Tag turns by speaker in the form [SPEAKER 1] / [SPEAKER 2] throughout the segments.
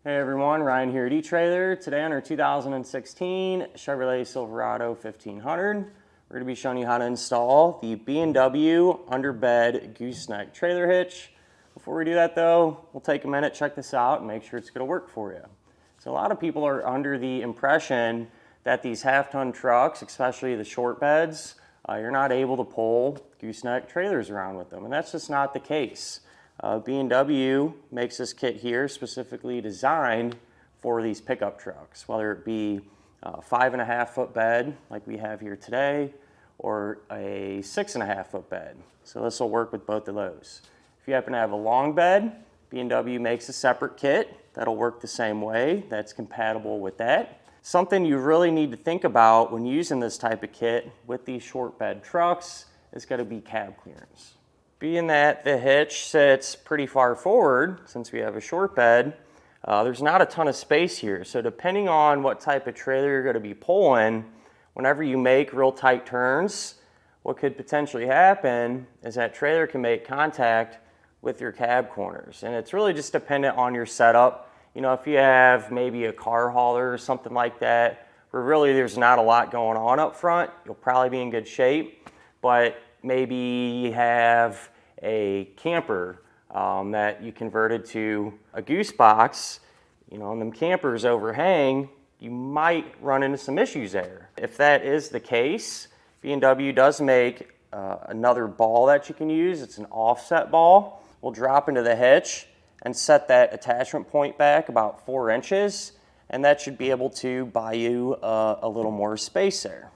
[SPEAKER 1] Hey everyone, Ryan here at Etrailer. Today on our 2016 Chevrolet Silverado 1500, we're going to be showing you how to install the B&W Underbed Gooseneck trailer hitch. Before we do that though, we'll take a minute, check this out, and make sure it's going to work for you. So a lot of people are under the impression that these half-ton trucks, especially the short beds, you're not able to pull gooseneck trailers around with them, and that's just not the case. B&W makes this kit here specifically designed for these pickup trucks, whether it be a 5.5 foot bed like we have here today, or a 6.5 foot bed. So this will work with both of those. If you happen to have a long bed, B&W makes a separate kit that'll work the same way, that's compatible with that. Something you really need to think about when using this type of kit with these short bed trucks is going to be cab clearance. Being that the hitch sits pretty far forward, since we have a short bed, there's not a ton of space here. So depending on what type of trailer you're going to be pulling, whenever you make real tight turns, what could potentially happen is that trailer can make contact with your cab corners. And it's really just dependent on your setup. You know, if you have maybe a car hauler or something like that, where really there's not a lot going on up front, you'll probably be in good shape. But maybe you have a camper that you converted to a goose box, you know, and them campers overhang, you might run into some issues there. If that is the case, B&W does make another ball that you can use. It's an offset ball. We'll drop into the hitch and set that attachment point back about 4 inches, and that should be able to buy you a little more space there.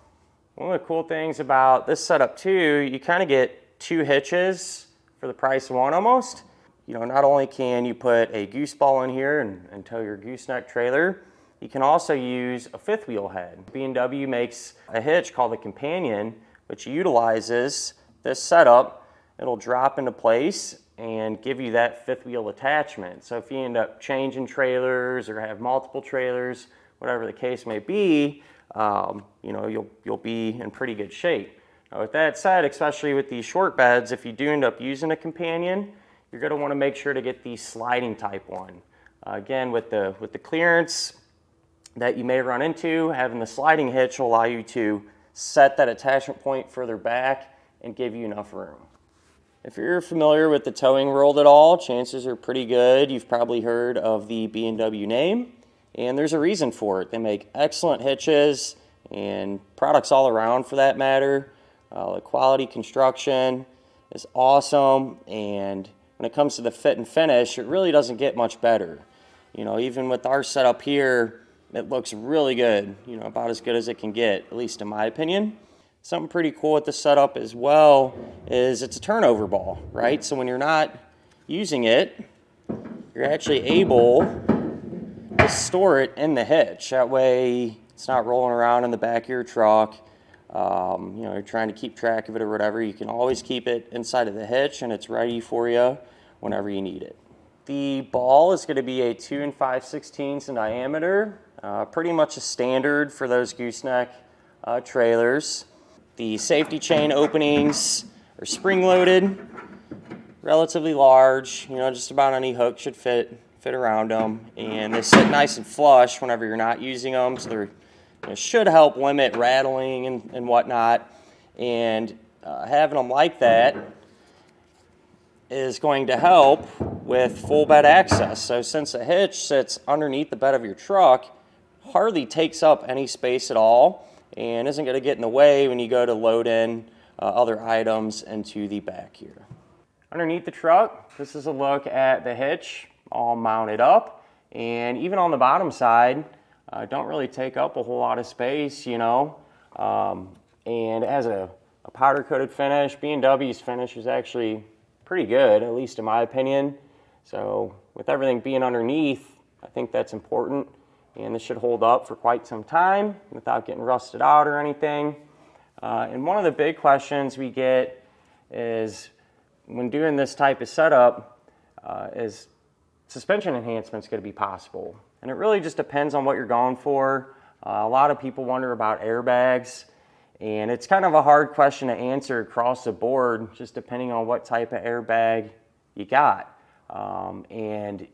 [SPEAKER 1] One of the cool things about this setup too, you kind of get 2 hitches for the price of 1 almost. You know, not only can you put a goose ball in here and tow your gooseneck trailer, you can also use a 5th wheel head. B&W makes a hitch called the Companion, which utilizes this setup. It'll drop into place and give you that 5th wheel attachment. So if you end up changing trailers or have multiple trailers, whatever the case may be, you know, you'll be in pretty good shape. Now, with that said, especially with these short beds, if you do end up using a Companion, you're going to want to make sure to get the sliding type one. Again, with the clearance that you may run into, having the sliding hitch will allow you to set that attachment point further back and give you enough room. If you're familiar with the towing world at all, chances are pretty good you've probably heard of the B&W name. And there's a reason for it. They make excellent hitches and products all around for that matter. The quality construction is awesome, and when it comes to the fit and finish, it really doesn't get much better. You know, even with our setup here, it looks really good, you know, about as good as it can get, at least in my opinion. Something pretty cool with the setup as well is it's a turnover ball, right? So when you're not using it, you're actually able to store it in the hitch. That way it's not rolling around in the back of your truck. You know, you're trying to keep track of it or whatever. You can always keep it inside of the hitch and it's ready for you whenever you need it. The ball is going to be a 2 5/16 in diameter, pretty much a standard for those gooseneck trailers. The safety chain openings are spring-loaded, relatively large. You know, just about any hook should fit around them, and they sit nice and flush whenever you're not using them, so they're, you know, should help limit rattling and whatnot. And having them like that is going to help with full bed access. So since the hitch sits underneath the bed of your truck, hardly takes up any space at all and isn't going to get in the way when you go to load in other items into the back here. Underneath the truck, this is a look at the hitch all mounted up, and even on the bottom side, don't really take up a whole lot of space, you know. And it has a powder coated finish. B&W's finish is actually pretty good, at least in my opinion. So with everything being underneath, I think that's important, and this should hold up for quite some time without getting rusted out or anything. And one of the big questions we get is when doing this type of setup, is suspension enhancements going to be possible? And it really just depends on what you're going for. A lot of people wonder about airbags, and it's kind of a hard question to answer across the board, just depending on what type of airbag you got. And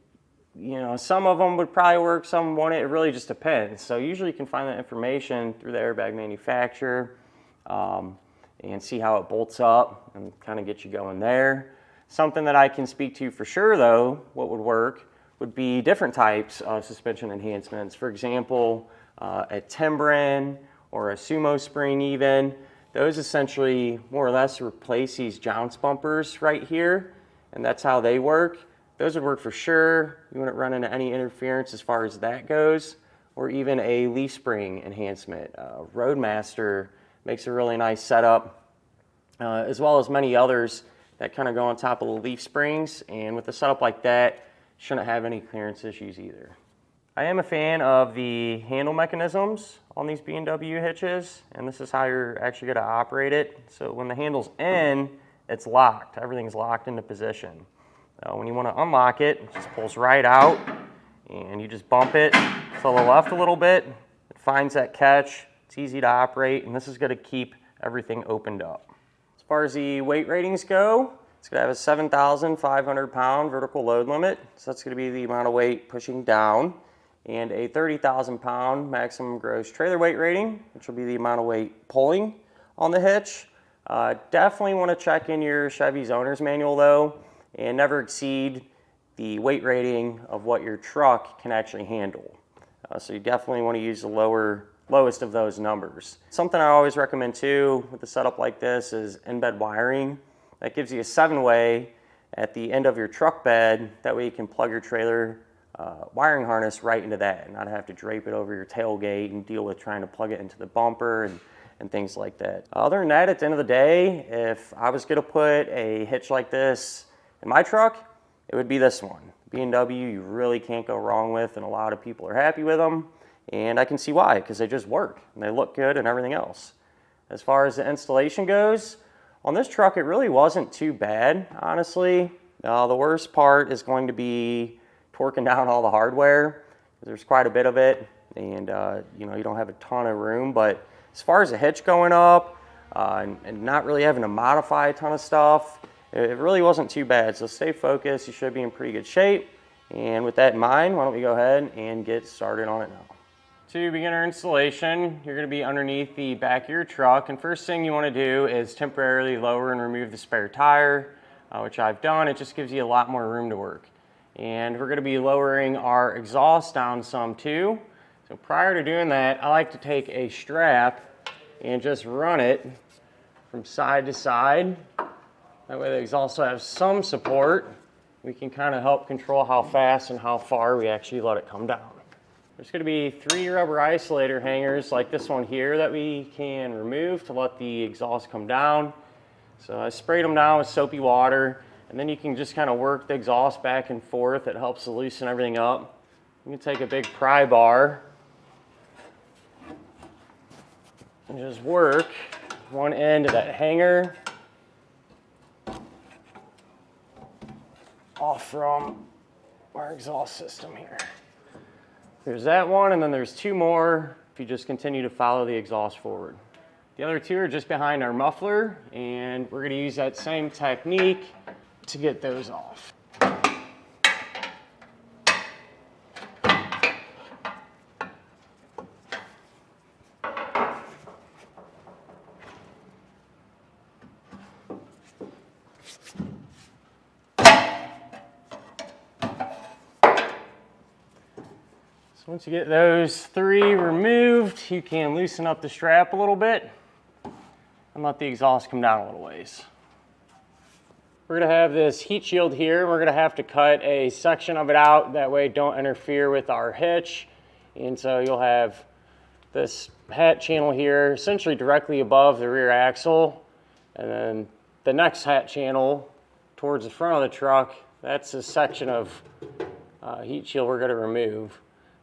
[SPEAKER 1] some of them would probably work, some wouldn't. It really just depends. So usually you can find that information through the airbag manufacturer and see how it bolts up and kind of get you going there. Something that I can speak to for sure though, what would work would be different types of suspension enhancements. For example, a Timbren or a Sumo spring even. Those essentially more or less replace these jounce bumpers right here, and that's how they work. Those would work for sure. You wouldn't run into any interference as far as that goes, or even a leaf spring enhancement. Roadmaster makes a really nice setup, as well as many others that kind of go on top of the leaf springs, and with a setup like that, shouldn't have any clearance issues either. I am a fan of the handle mechanisms on these B&W hitches, and this is how you're actually going to operate it. So when the handle's in, it's locked. Everything's locked into position. When you want to unlock it, it just pulls right out, and you just bump it to the left a little bit. It finds that catch. It's easy to operate, and this is going to keep everything opened up. As far as the weight ratings go, it's going to have a 7,500 pound vertical load limit, so that's going to be the amount of weight pushing down, and a 30,000 pound maximum gross trailer weight rating, which will be the amount of weight pulling on the hitch. Definitely want to check in your Chevy's owner's manual though, and never exceed the weight rating of what your truck can actually handle. So you definitely want to use the lowest of those numbers. Something I always recommend too with a setup like this is in-bed wiring. That gives you a 7-way at the end of your truck bed. That way you can plug your trailer wiring harness right into that and not have to drape it over your tailgate and deal with trying to plug it into the bumper and things like that. Other than that, at the end of the day, if I was going to put a hitch like this in my truck, it would be this one. B&W, you really can't go wrong with, and a lot of people are happy with them, and I can see why, because they just work and they look good and everything else. As far as the installation goes, on this truck it really wasn't too bad, honestly. The worst part is going to be torquing down all the hardware. There's quite a bit of it, and you don't have a ton of room, but as far as the hitch going up and not really having to modify a ton of stuff, it really wasn't too bad. So stay focused. You should be in pretty good shape. And with that in mind, why don't we go ahead and get started on it now. To begin our installation, you're going to be underneath the back of your truck. And first thing you want to do is temporarily lower and remove the spare tire, which I've done. It just gives you a lot more room to work. And we're going to be lowering our exhaust down some too. So prior to doing that, I like to take a strap and just run it from side to side. That way the exhaust will have some support. We can kind of help control how fast and how far we actually let it come down. There's going to be 3 rubber isolator hangers like this one here that we can remove to let the exhaust come down. So I sprayed them down with soapy water, and then you can just kind of work the exhaust back and forth. It helps to loosen everything up. You can take a big pry bar and just work one end of that hanger off from our exhaust system here. There's that one, and then there's 2 more if you just continue to follow the exhaust forward. The other 2 are just behind our muffler, and we're going to use that same technique to get those off. Once you get those 3 removed, you can loosen up the strap a little bit and let the exhaust come down a little ways. We're going to have this heat shield here. We're going to have to cut a section of it out. That way don't interfere with our hitch. And so you'll have this hat channel here essentially directly above the rear axle. And then the next hat channel towards the front of the truck, that's a section of heat shield we're going to remove.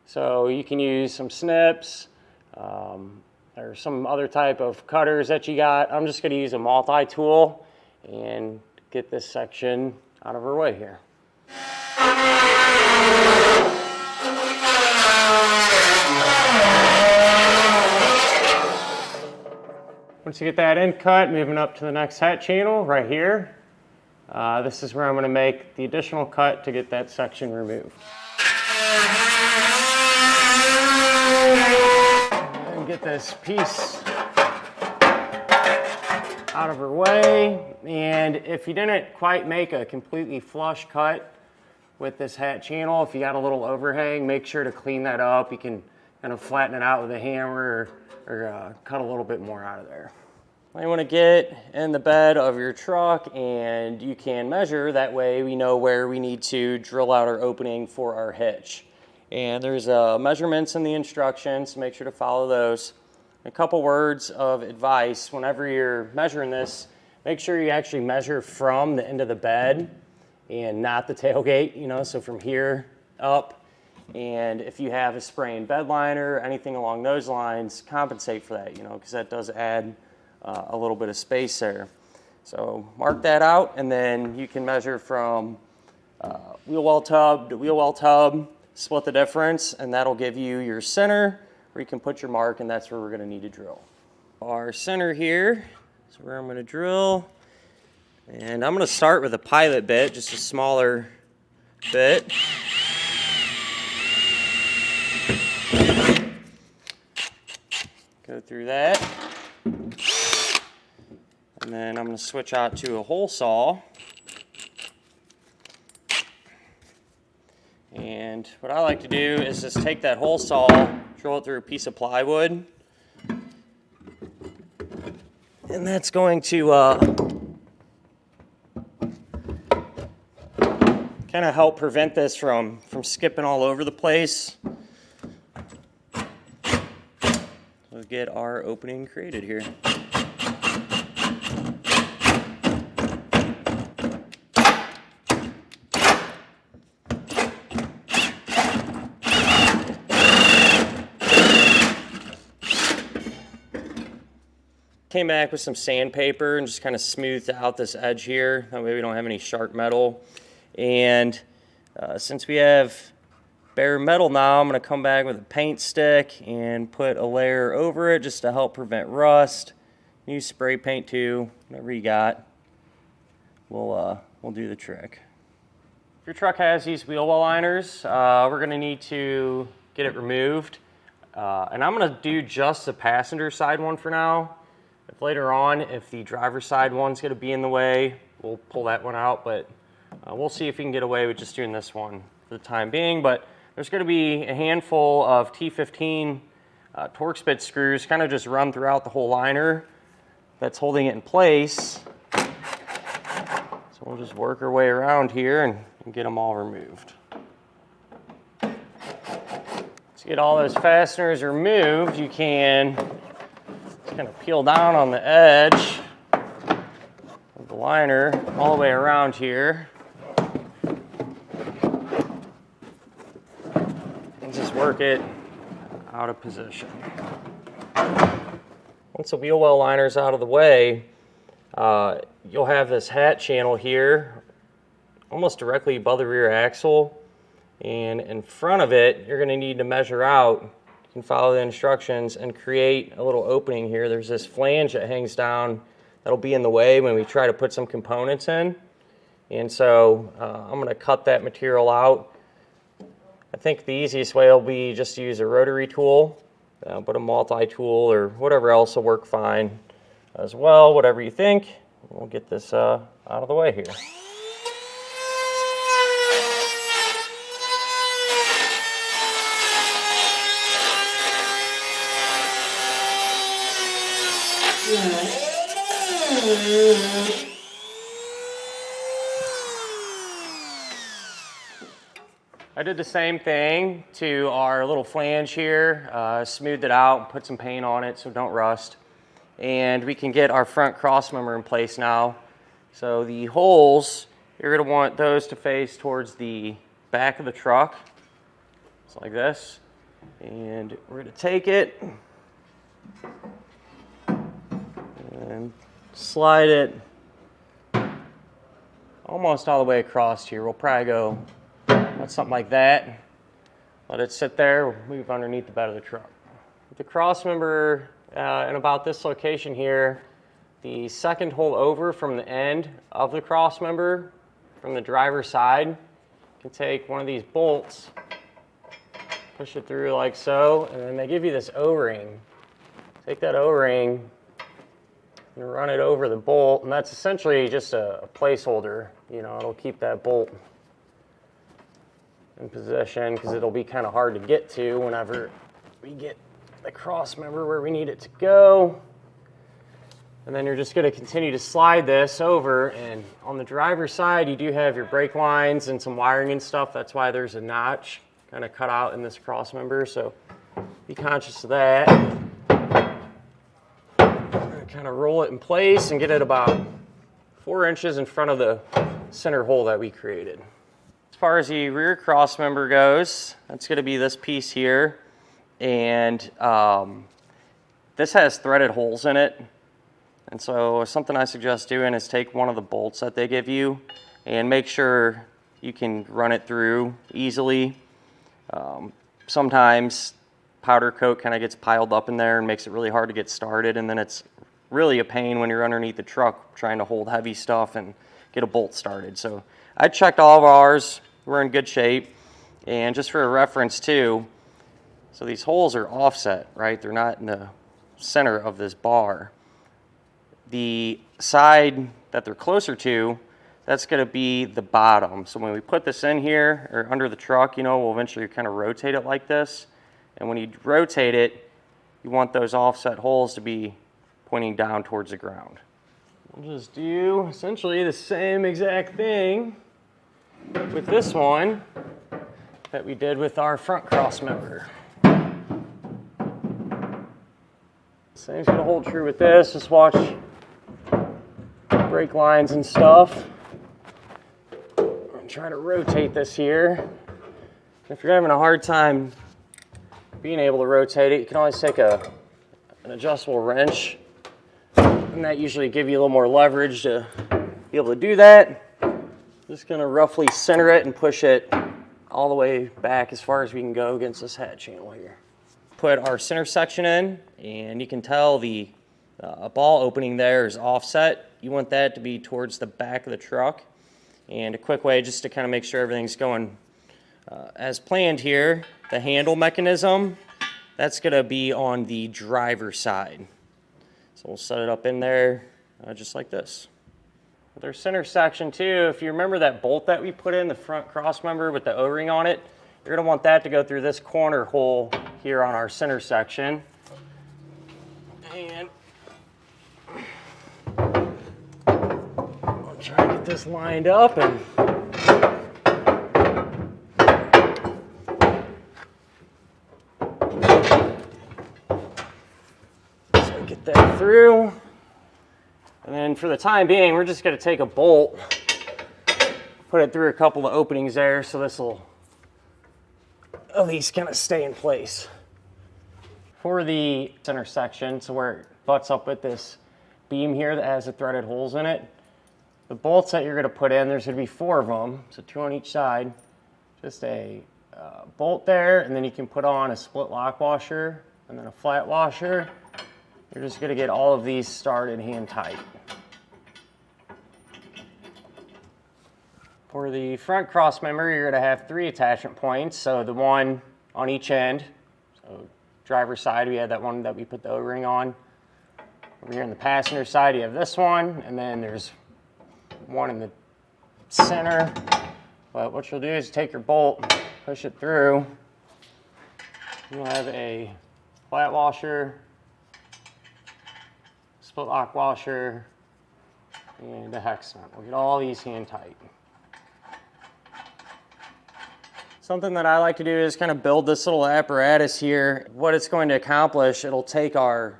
[SPEAKER 1] So you can use some snips or some other type of cutters that you got. I'm just going to use a multi-tool and get this section out of our way here. Once you get that end cut, moving up to the next hat channel right here. This is where I'm going to make the additional cut to get that section removed. this piece out of her way. And if you didn't quite make a completely flush cut with this hat channel, if you got a little overhang, make sure to clean that up. You can kind of flatten it out with a hammer or cut a little bit more out of there. You want to get in the bed of your truck and you can measure. That way we know where we need to drill out our opening for our hitch. And there's measurements in the instructions, so make sure to follow those. A couple words of advice: whenever you're measuring this, make sure you actually measure from the end of the bed and not the tailgate, you know, so from here up. And if you have a spraying bed liner or anything along those lines, compensate for that, you know, because that does add a little bit of space there. So mark that out, and then you can measure from wheel well tub to wheel well tub, split the difference, and that'll give you your center where you can put your mark, and that's where we're going to need to drill. Our center here is where I'm going to drill, and I'm going to start with a pilot bit, just a smaller bit. Go through that, and then I'm going to switch out to a hole saw. And what I like to do is just take that hole saw, drill it through a piece of plywood, and that's going to kind of help prevent this from skipping all over the place. We'll get our opening created here. Came back with some sandpaper and just kind of smoothed out this edge here. That way we don't have any sharp metal. And since we have bare metal now, I'm going to come back with a paint stick and put a layer over it just to help prevent rust. Use spray paint too, whatever you got. We'll do the trick. If your truck has these wheel well liners, we're going to need to get it removed. And I'm going to do just the passenger side one for now. If later on, if the driver's side one's going to be in the way, we'll pull that one out, but we'll see if we can get away with just doing this one for the time being. But there's going to be a handful of T15 Torx bit screws kind of just run throughout the whole liner that's holding it in place. So we'll just work our way around here and get them all removed. To get all those fasteners removed, you can kind of peel down on the edge of the liner all the way around here and just work it out of position. Once the wheel well liner's out of the way, you'll have this hat channel here almost directly above the rear axle, and in front of it you're going to need to measure out. You can follow the instructions and create a little opening here. There's this flange that hangs down that'll be in the way when we try to put some components in. And so I'm going to cut that material out. I think the easiest way will be just to use a rotary tool, but a multi-tool or whatever else will work fine as well, whatever you think. We'll get this out of the way here. I did the same thing to our little flange here, smoothed it out, put some paint on it so don't rust. And we can get our front cross member in place now. So the holes, you're going to want those to face towards the back of the truck. Just like this. And we're going to take it and slide it almost all the way across here. We'll probably go something like that. Let it sit there, move underneath the bed of the truck. With the cross member in about this location here, the second hole over from the end of the cross member from the driver's side, you can take one of these bolts, push it through like so, and then they give you this O-ring take that O-ring and run it over the bolt, and that's essentially just a placeholder. You know, it'll keep that bolt in position because it'll be kind of hard to get to whenever we get the cross member where we need it to go. And then you're just going to continue to slide this over, and on the driver's side you do have your brake lines and some wiring and stuff. That's why there's a notch kind of cut out in this cross member, so be conscious of that. Kind of roll it in place and get it about 4 inches in front of the center hole that we created. As far as the rear cross member goes, that's going to be this piece here, and this has threaded holes in it. And so something I suggest doing is take one of the bolts that they give you and make sure you can run it through easily. Sometimes powder coat kind of gets piled up in there and makes it really hard to get started, and then it's really a pain when you're underneath the truck trying to hold heavy stuff and get a bolt started. So I checked all of ours. We're in good shape. And just for a reference too, so these holes are offset, right? They're not in the center of this bar. The side that they're closer to, that's going to be the bottom. So when we put this in here or under the truck, you know, we'll eventually kind of rotate it like this. And when you rotate it, you want those offset holes to be pointing down towards the ground. We'll just do essentially the same exact thing with this one that we did with our front cross member. Same's going to hold true with this. Just watch brake lines and stuff. I'm trying to rotate this here. If you're having a hard time being able to rotate it, you can always take an adjustable wrench, and that usually gives you a little more leverage to be able to do that. Just going to roughly center it and push it all the way back as far as we can go against this hat channel here. Put our center section in, and you can tell the ball opening there is offset. You want that to be towards the back of the truck. And a quick way just to kind of make sure everything's going as planned here, the handle mechanism, that's going to be on the driver's side. So we'll set it up in there just like this. With our center section too, if you remember that bolt that we put in the front cross member with the O-ring on it, you're going to want that to go through this corner hole here on our center section. And I'll try to get this lined up and so get that through. And then for the time being, we're just going to take a bolt, put it through a couple of openings there, so this will at least kind of stay in place. For the center section, so where it butts up with this beam here that has the threaded holes in it, the bolts that you're going to put in, there's going to be 4 of them, so 2 on each side. Just a bolt there, and then you can put on a split lock washer and then a flat washer. You're just going to get all of these started hand tight. For the front cross member, you're going to have 3 attachment points, so the one on each end. So driver's side, we had that one that we put the O-ring on. Over here on the passenger side, you have this one, and then there's one in the center. But what you'll do is take your bolt, push it through. You'll have a flat washer, split lock washer, and a hex nut. We'll get all these hand tight. Something that I like to do is kind of build this little apparatus here. What it's going to accomplish, it'll take our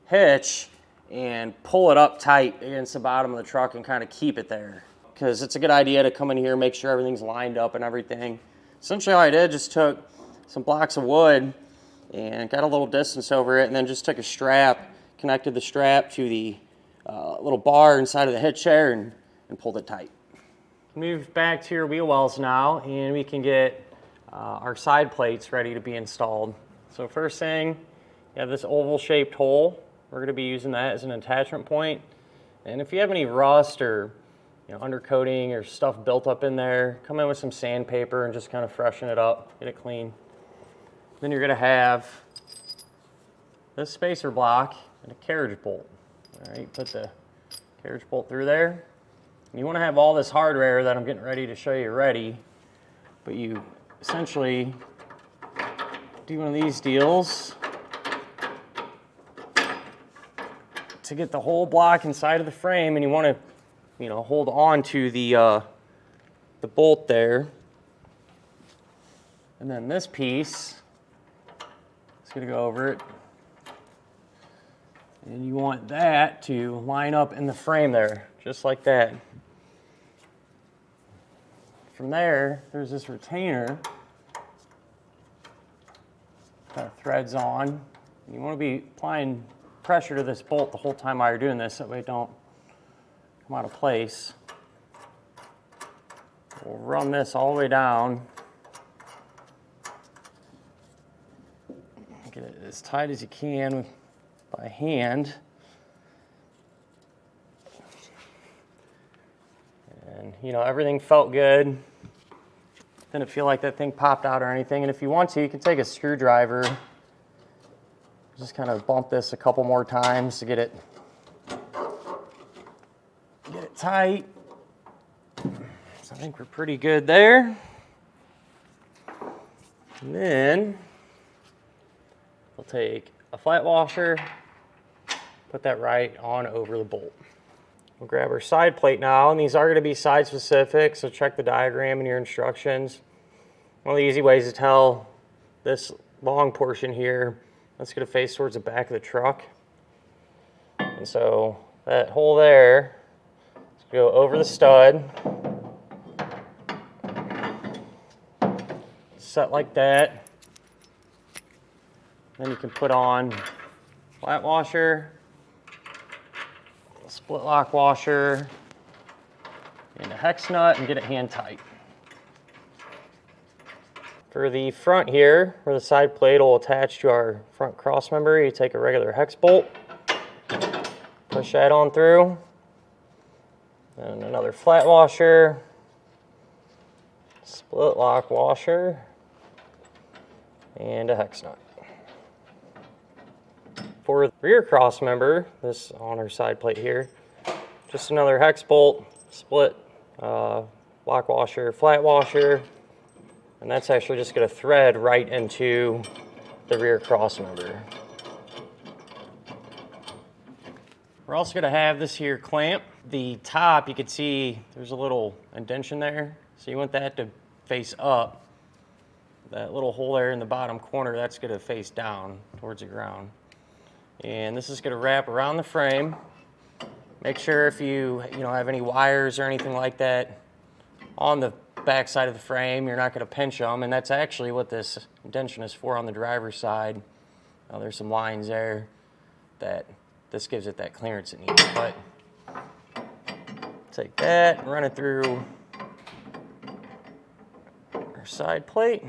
[SPEAKER 1] hitch and pull it up tight against the bottom of the truck and kind of keep it there. Because it's a good idea to come in here, make sure everything's lined up and everything. Essentially all I did, just took some blocks of wood and got a little distance over it, and then just took a strap, connected the strap to the little bar inside of the hitch there and pulled it tight. Move back to your wheel wells now, and we can get our side plates ready to be installed. So first thing, you have this oval shaped hole. We're going to be using that as an attachment point. And if you have any rust or undercoating or stuff built up in there, come in with some sandpaper and just kind of freshen it up, get it clean. Then you're going to have this spacer block and a carriage bolt. All right, put the carriage bolt through there. And you want to have all this hardware that I'm getting ready to show you ready, but you essentially do one of these deals to get the whole block inside of the frame, and you want to, hold on to the bolt there. And then this piece is going to go over it. And you want that to line up in the frame there, just like that. From there, there's this retainer that threads on. And you want to be applying pressure to this bolt the whole time while you're doing this, that way it don't come out of place. We'll run this all the way down. Get it as tight as you can by hand. And everything felt good. Didn't feel like that thing popped out or anything. And if you want to, you can take a screwdriver, just kind of bump this a couple more times to get it tight. So I think we're pretty good there. And then we'll take a flat washer, put that right on over the bolt. We'll grab our side plate now, and these are going to be side specific, so check the diagram in your instructions. One of the easy ways to tell, this long portion here, that's going to face towards the back of the truck. And so that hole there is going to go over the stud, set like that. Then you can put on flat washer, split lock washer, and a hex nut, and get it hand tight. For the front here, where the side plate will attach to our front cross member, you take a regular hex bolt, push that on through, and another flat washer, split lock washer, and a hex nut. For the rear cross member, this on our side plate here, just another hex bolt, split lock washer, flat washer, and that's actually just going to thread right into the rear cross member. We're also going to have this here clamp. The top, you can see there's a little indentation there, so you want that to face up. That little hole there in the bottom corner, that's going to face down towards the ground. And this is going to wrap around the frame. Make sure if you have any wires or anything like that on the back side of the frame, you're not going to pinch them, and that's actually what this indentation is for on the driver's side. There's some lines there that this gives it that clearance it needs. But take that, run it through our side plate.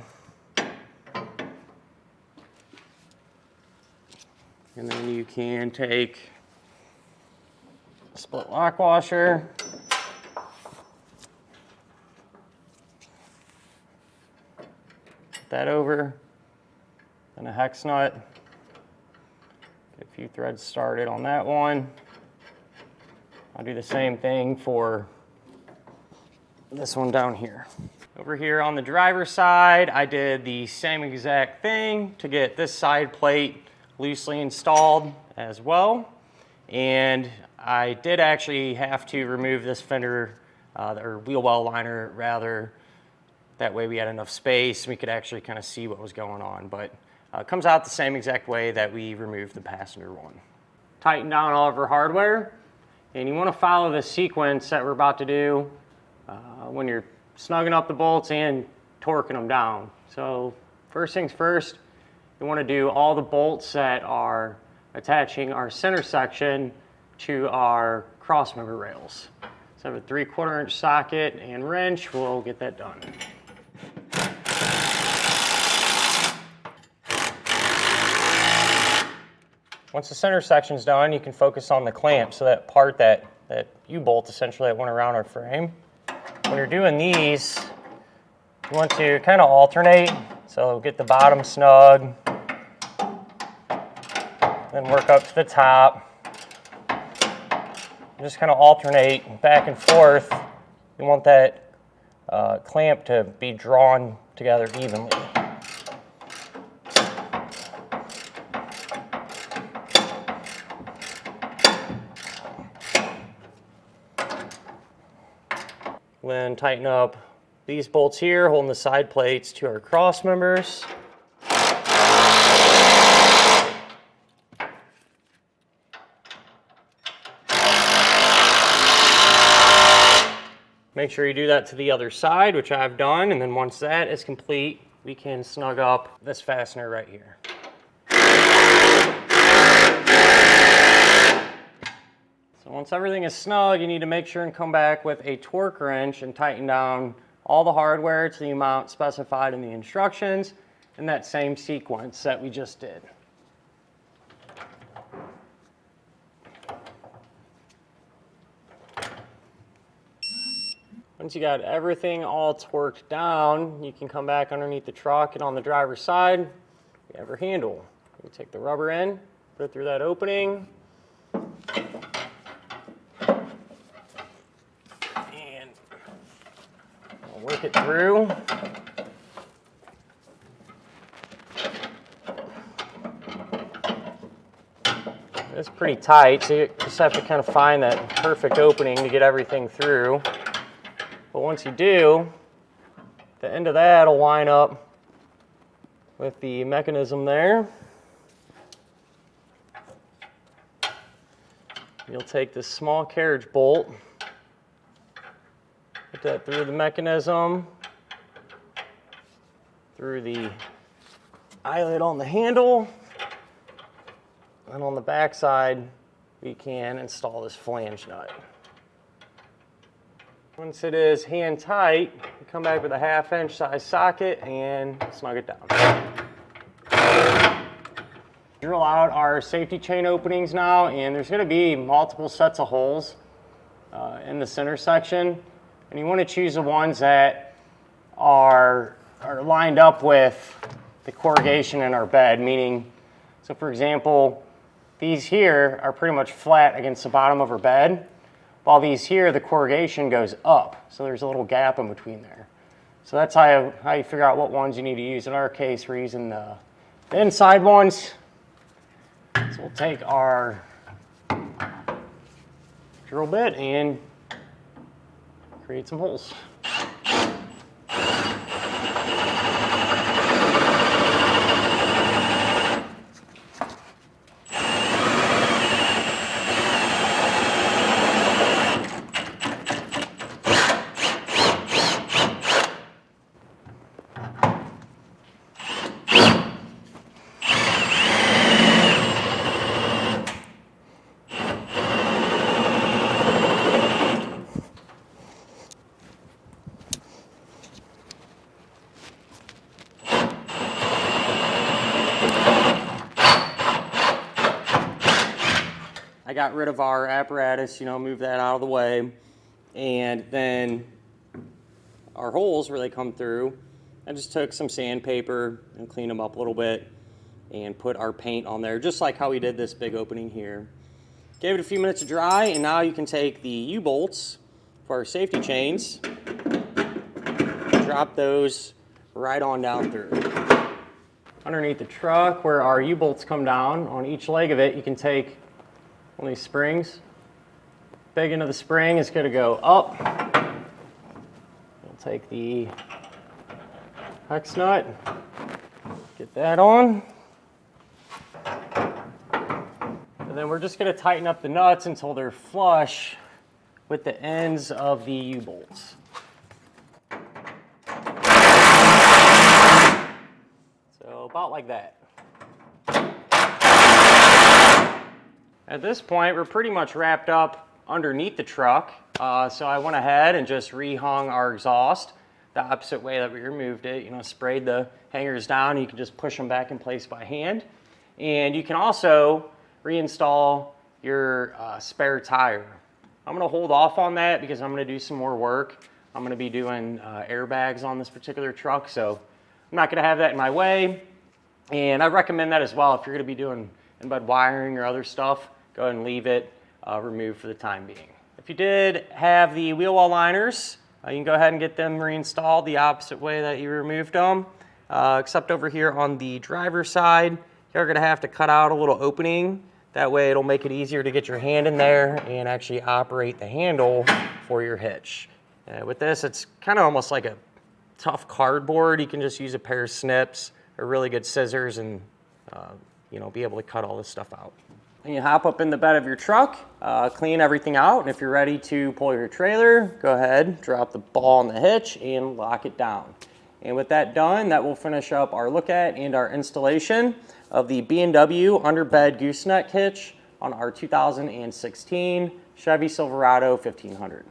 [SPEAKER 1] And then you can take a split lock washer, put that over, and a hex nut. Get a few threads started on that one. I'll do the same thing for this one down here. Over here on the driver's side, I did the same exact thing to get this side plate loosely installed as well. And I did actually have to remove this fender, or wheel well liner rather. That way we had enough space, we could actually kind of see what was going on. But it comes out the same exact way that we removed the passenger one. Tighten down all of our hardware, and you want to follow the sequence that we're about to do when you're snugging up the bolts and torquing them down. So first things first, we want to do all the bolts that are attaching our center section to our crossmember rails. So I have a 3/4 inch socket and wrench. We'll get that done. Once the center section's done, you can focus on the clamp, so that part that U-bolt essentially that went around our frame. When you're doing these, you want to kind of alternate, so get the bottom snug, then work up to the top. Just kind of alternate back and forth. You want that clamp to be drawn together evenly. Then tighten up these bolts here, holding the side plates to our cross members. Make sure you do that to the other side, which I've done, and then once that is complete, we can snug up this fastener right here. So once everything is snug, you need to make sure and come back with a torque wrench and tighten down all the hardware to the amount specified in the instructions in that same sequence that we just did. Once you got everything all torqued down, you can come back underneath the truck, and on the driver's side, we have our handle. You take the rubber in, put it through that opening, and we'll work it through. It's pretty tight, so you just have to kind of find that perfect opening to get everything through. But once you do, the end of that will line up with the mechanism there. You'll take this small carriage bolt, put that through the mechanism, through the eyelet on the handle, and on the back side, we can install this flange nut. Once it is hand tight, you come back with a 1/2 inch size socket and snug it down. Drill out our safety chain openings now, and there's going to be multiple sets of holes in the center section, and you want to choose the ones that are lined up with the corrugation in our bed, meaning, so for example, these here are pretty much flat against the bottom of our bed, while these here, the corrugation goes up, so there's a little gap in between there. So that's how you figure out what ones you need to use. In our case, we're using the inside ones. So we'll take our drill bit and create some holes. I got rid of our apparatus, move that out of the way, and then our holes where they come through, I just took some sandpaper and cleaned them up a little bit and put our paint on there, just like how we did this big opening here. Gave it a few minutes to dry, and now you can take the U-bolts for our safety chains, drop those right on down through. Underneath the truck where our U-bolts come down, on each leg of it, you can take one of these springs. Big end of the spring is going to go up. We'll take the hex nut, get that on. And then we're just going to tighten up the nuts until they're flush with the ends of the U-bolts. So about like that. At this point, we're pretty much wrapped up underneath the truck. So I went ahead and just rehung our exhaust the opposite way that we removed it. Sprayed the hangers down. You can just push them back in place by hand. And you can also reinstall your spare tire. I'm going to hold off on that because I'm going to do some more work. I'm going to be doing airbags on this particular truck, so I'm not going to have that in my way. And I recommend that as well if you're going to be doing embed wiring or other stuff, go ahead and leave it removed for the time being. If you did have the wheel well liners, you can go ahead and get them reinstalled the opposite way that you removed them, except over here on the driver's side, you're going to have to cut out a little opening. That way it'll make it easier to get your hand in there and actually operate the handle for your hitch. With this, it's kind of almost like a tough cardboard. You can just use a pair of snips or really good scissors and be able to cut all this stuff out. And you hop up in the bed of your truck, clean everything out, and if you're ready to pull your trailer, go ahead, drop the ball on the hitch and lock it down. And with that done, that will finish up our look at and our installation of the B&W Underbed Gooseneck Hitch on our 2016 Chevy Silverado 1500.